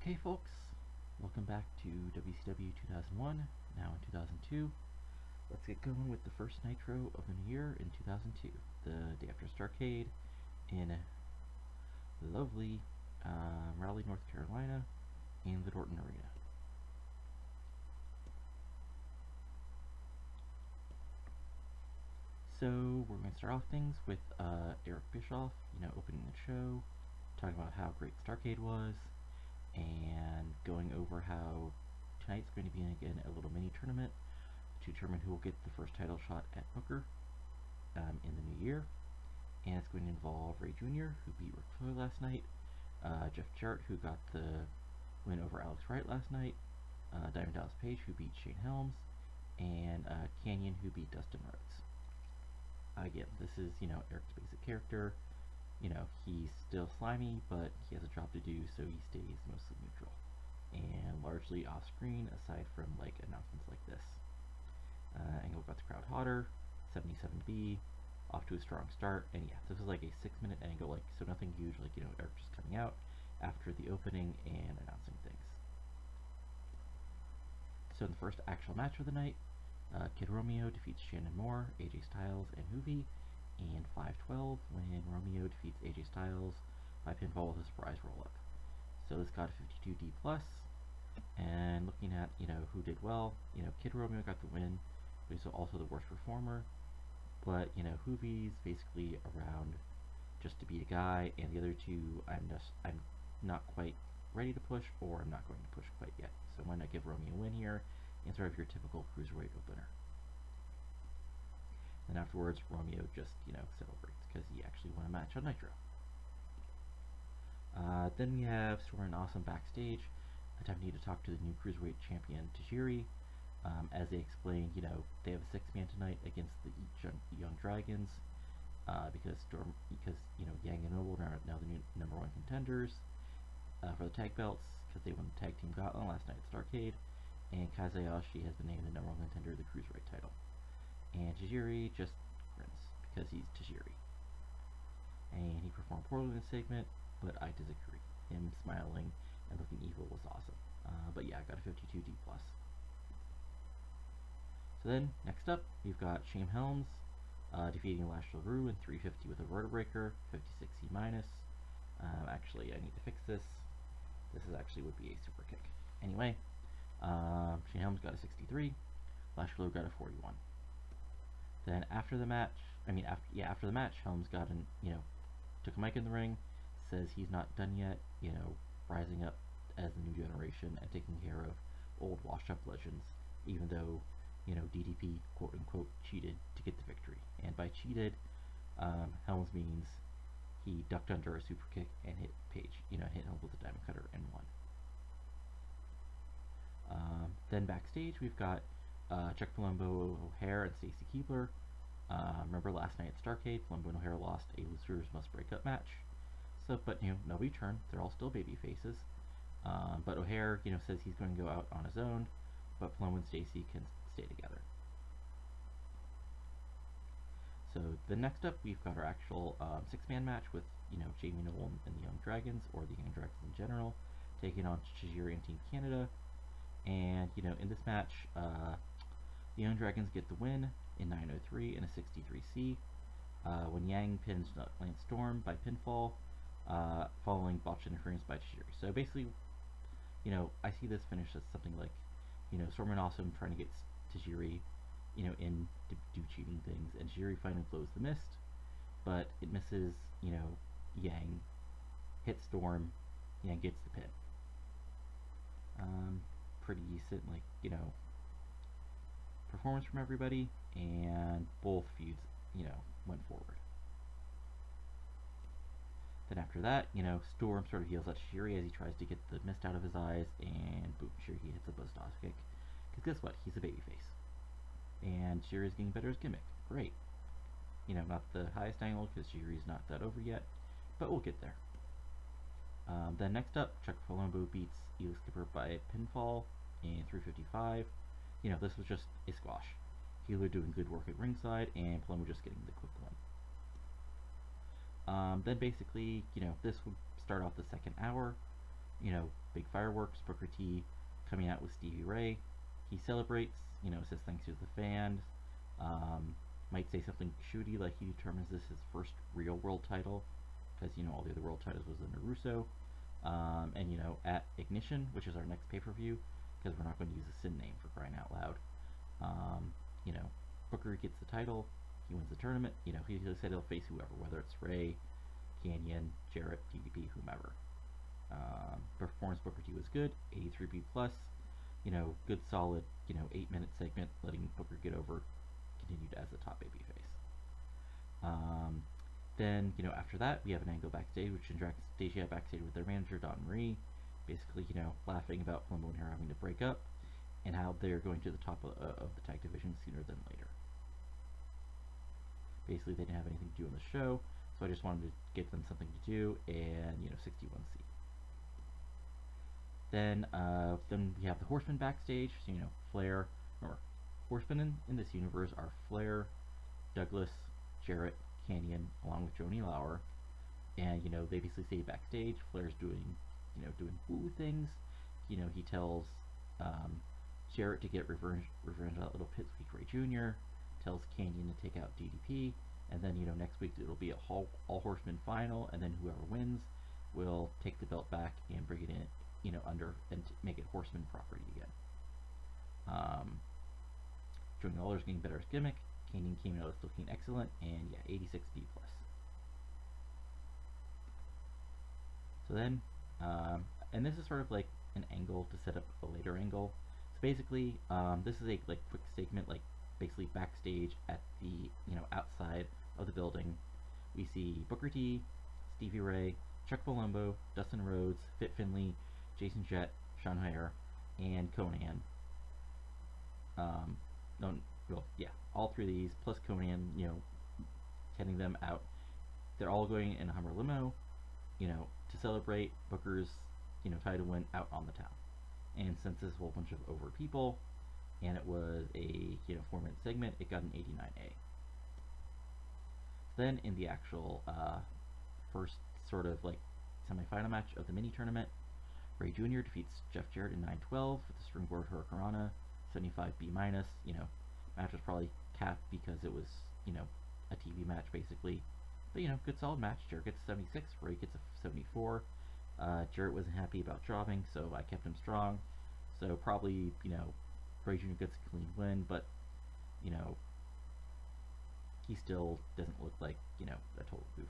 Okay, folks, welcome back to WCW 2001, now in 2002. Let's get going with the first Nitro of the new year in 2002, the day after Starrcade in lovely Raleigh, North Carolina, in the Dorton Arena. So we're going to start off things with Eric Bischoff, opening the show, talking about how great Starrcade was, and going over how tonight's going to be again a little mini tournament to determine who will get the first title shot at Booker in the new year. And it's going to involve Ray Jr., who beat Ric Flair last night, Jeff Jarrett, who got the win over Alex Wright last night, Diamond Dallas Page, who beat Shane Helms, and Canyon, who beat Dustin Rhodes. Again, this is, Eric's basic character. He's still slimy, but he has a job to do, so he stays mostly neutral and largely off screen, aside from announcements like this. Angle got the crowd hotter, 77B, off to a strong start, and yeah, this was like a 6-minute angle, so nothing huge, Eric just coming out after the opening and announcing things. So in the first actual match of the night, Kid Romeo defeats Shannon Moore, AJ Styles, and Hoovy, and 5-12 when Romeo defeats AJ Styles by pinfall with a surprise roll-up. So this got a 52D+, and looking at, who did well, Kid Romeo got the win, but he's also the worst performer, but, Hoovy's basically around just to be a guy, and the other two, I'm not quite ready to push, or I'm not going to push quite yet, so why not give Romeo a win here, and sort of your typical Cruiserweight opener. And afterwards, Romeo just, celebrates, because he actually won a match on Nitro. Then we have Storm and Awesome backstage, attempting to talk to the new Cruiserweight champion, Tajiri, as they explain, they have a 6-man tonight against the Young Dragons, because Yang and Noble are now the new #1 contenders for the tag belts, because they won the tag team gauntlet last night at Starrcade, and Kazuyoshi has been named the #1 contender of the Cruiserweight title. And Tajiri just grins, because he's Tajiri. And he performed poorly in the segment, but I disagree. Him smiling and looking evil was awesome. But yeah, I got a 52D+. So then, next up, we've got Shane Helms defeating Lash LaRue in 350 with a vertebreaker, 56C-. Actually, I need to fix this. This actually would be a super kick. Anyway, Shane Helms got a 63, Lash LaRue got a 41. Then after the match, Helms got took a mic in the ring, says he's not done yet, rising up as the new generation and taking care of old washed-up legends, even though, DDP, quote-unquote, cheated to get the victory. And by cheated, Helms means he ducked under a super kick and hit Page, hit Helms with a diamond cutter and won. Then backstage, we've got Chuck Palumbo, O'Haire, and Stacy Keibler. Remember last night at Starrcade, Palumbo and O'Haire lost a losers must break up match. So, but nobody turned. They're all still baby faces. But O'Haire, says he's going to go out on his own, but Palumbo and Stacy can stay together. So the next up, we've got our actual 6-man match with Jamie Noble and the Young Dragons, or the Young Dragons in general, taking on Tajiri and Team Canada. And in this match, the Young Dragons get the win in 9:03 and a 63C when Yang pins Lance Storm by pinfall, following botched interference by Tajiri. So basically, I see this finish as something like, Storm and Awesome trying to get Tajiri, in to do cheating things, and Tajiri finally blows the mist, but it misses, Yang, hits Storm, Yang gets the pin. Pretty decent, performance from everybody, and both feuds, went forward. Then after that, Storm sort of heals at Tajiri as he tries to get the mist out of his eyes, and boom, Tajiri hits a buzzsaw kick. Because guess what? He's a babyface. And Tajiri's getting better as gimmick. Great. Not the highest angle, because Tajiri's not that over yet, but we'll get there. Then next up, Chuck Palumbo beats Eel Skipper by pinfall in 355. This was just a squash. Healer doing good work at ringside, and Palumbo just getting the quick win. Then basically, this would start off the second hour. big fireworks. Booker T coming out with Stevie Ray. He celebrates, says thanks to the fans. Might say something shooty like he determines this his first real world title, because all the other world titles was under Russo. And at Ignition, which is our next pay-per-view, because we're not going to use the Sin name for crying out loud. You know, Booker gets the title, he wins the tournament. He said he'll face whoever, whether it's Ray, Canyon, Jarrett, DDP, whomever. Performance Booker T was good, 83B plus. Good solid, 8-minute segment, letting Booker get over, continued as the top babyface. Then, after that, we have an angle backstage, which interacts Stacia backstage with their manager, Dawn Marie, basically, laughing about Palumbo and her having to break up, and how they're going to the top of the tag division sooner than later. Basically, they didn't have anything to do on the show, so I just wanted to give them something to do, and, 61C. Then we have the Horsemen backstage, so, Flair, or Horsemen in this universe are Flair, Douglas, Jarrett, Canyon, along with Joni Lauer, and they basically say backstage, Flair's doing woo things. He tells Jarrett to get revenge on that little pipsqueak Ray Jr., tells Canyon to take out DDP, and then next week it'll be a all Horsemen final, and then whoever wins will take the belt back and bring it in, under and make it Horsemen property again. Joni Lauer's getting better as gimmick. Canyon came out as looking excellent, and 86B plus. So then, and this is sort of like an angle to set up a later angle. So basically, this is a quick segment, basically backstage at the outside of the building. We see Booker T, Stevie Ray, Chuck Palumbo, Dustin Rhodes, Fit Finlay, Jason Jett, Sean Hare, and Conan. All three of these, plus Conan, heading them out. They're all going in a Hummer limo, to celebrate Booker's, title win out on the town. And since there's a whole bunch of over people, and it was a, 4-minute segment, it got an 89A. Then in the actual, first sort of semi-final match of the mini tournament, Ray Jr. defeats Jeff Jarrett in 9-12 with the Springboard Hurricanrana, 75B minus. Match was probably capped because it was, a TV match basically. But, good solid match. Jarrett gets a 76, Ray gets a 74. Jarrett wasn't happy about dropping, so I kept him strong. So probably, Ray Jr. gets a clean win, but, he still doesn't look like, a total goof.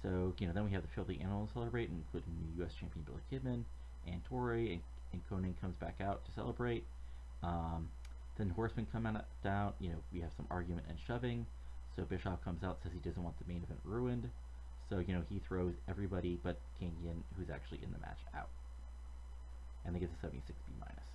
So, then we have the Filthy Animals celebrate, including the U.S. champion Billy Kidman and Torrey, and Conan comes back out to celebrate. Then Horsemen come down, we have some argument and shoving. So Bischoff comes out, says he doesn't want the main event ruined. So, he throws everybody but Canyon, who's actually in the match, out. And they get a 76B minus.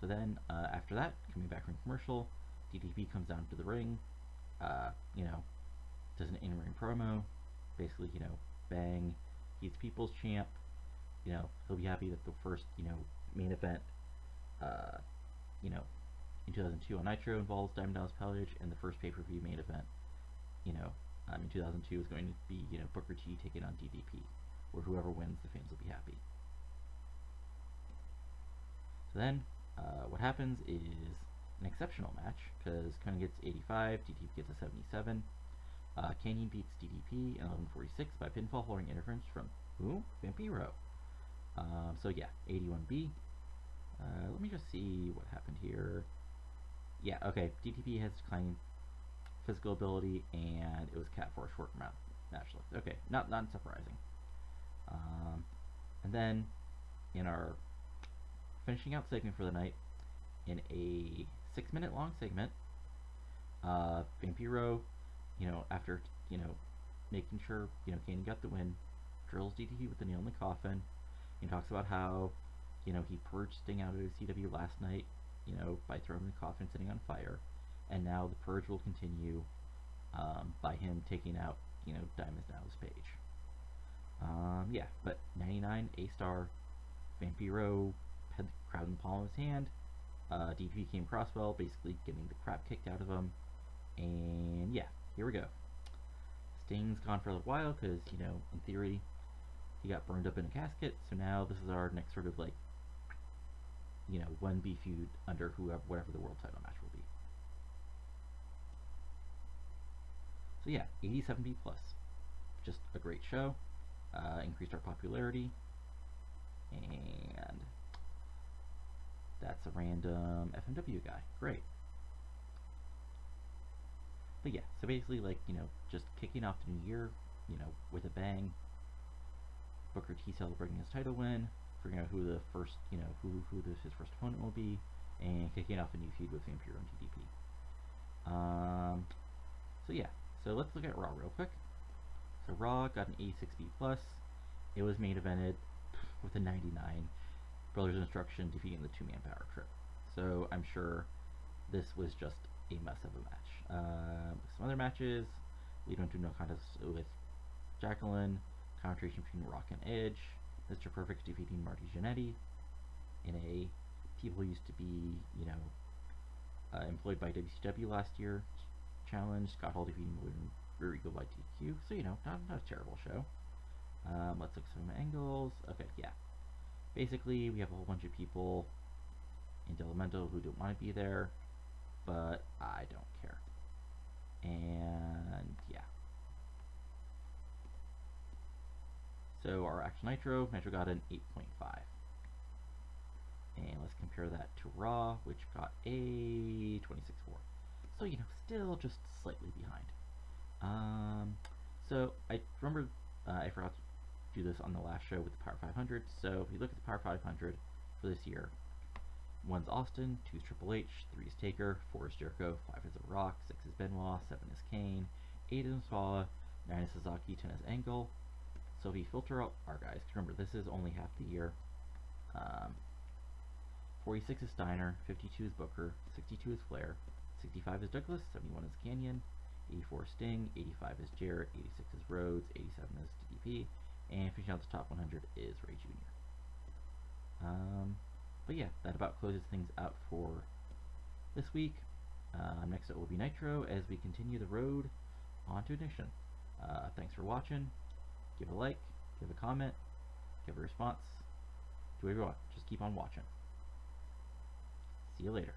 So then, after that, coming back from commercial, DDP comes down to the ring, does an in-ring promo, basically, bang, he's people's champ, he'll be happy that the first, main event, in 2002 on Nitro involves Diamond Dallas Page, and the first pay-per-view main event, in 2002 is going to be, Booker T taking on DDP, where whoever wins, the fans will be happy. So then, what happens is an exceptional match, because Conan gets 85, DDP gets a 77. Canyon beats DDP in 11:46 by pinfall following interference from who? Vampiro. 81B. Let me just see what happened here. Yeah, okay. DDP has declining physical ability, and it was capped for a short match length. Okay, not surprising. And then in our finishing out segment for the night, in a 6-minute long segment, Vampiro, after making sure Canyon got the win, drills DDP with the nail in the coffin. He talks about how he purged Sting out of WCW last night, by throwing the coffin sitting on fire, and now the purge will continue by him taking out Diamond Dallas Page. But 99 A-star, Vampiro had the crowd in the palm of his hand. DDP came crosswell, basically getting the crap kicked out of him, and here we go. Sting's gone for a little while because, in theory, he got burned up in a casket, so now this is our next sort of like, 1B feud under whatever the world title match will be. So yeah, 87B plus, just a great show. Increased our popularity, and that's a random FMW guy. Great. But yeah, so basically, like, just kicking off the new year, with a bang. Booker T celebrating his title win, figuring out who the first, his first opponent will be, and kicking off a new feud with Vampiro and TDP. So yeah, so let's look at Raw real quick. So Raw got an 86B plus. It was main evented with a 99. Brothers Instruction defeating the two-man power trip. So I'm sure this was just a mess of a match. Some other matches lead on to no contest with Jacqueline, confrontation between Rock and Edge, Mr. Perfect defeating Marty Jannetty in a people used to be, employed by WCW last year challenge. Scott Hall defeating William Regal by TEW. So, not a terrible show. Let's look at some angles. Okay, yeah. Basically, we have a whole bunch of people in Delamento who don't want to be there, but I don't care. And yeah. So our actual Nitro got an 8.5. And let's compare that to Raw, which got a 26.4. So, still just slightly behind. So I remember I forgot to do this on the last show with the Power 500. So if you look at the Power 500 for this year, 1's Austin, 2's Triple H, 3's Taker, 4 is Jericho, 5 is The Rock, 6 is Benoit, 7 is Kane, 8 is Masala, 9 is Sasaki, 10 is Angle. So if you filter out our guys, remember this is only half the year. 46 is Steiner, 52 is Booker, 62 is Flair, 65 is Douglas, 71 is Canyon, 84 is Sting, 85 is Jarrett, 86 is Rhodes, 87 is DDP, and finishing out the top 100 is Ray Jr. But yeah, that about closes things out for this week. Next up will be Nitro as we continue the road on to Ignition. Thanks for watching. Give a like, give a comment, give a response. Do whatever you want. Just keep on watching. See you later.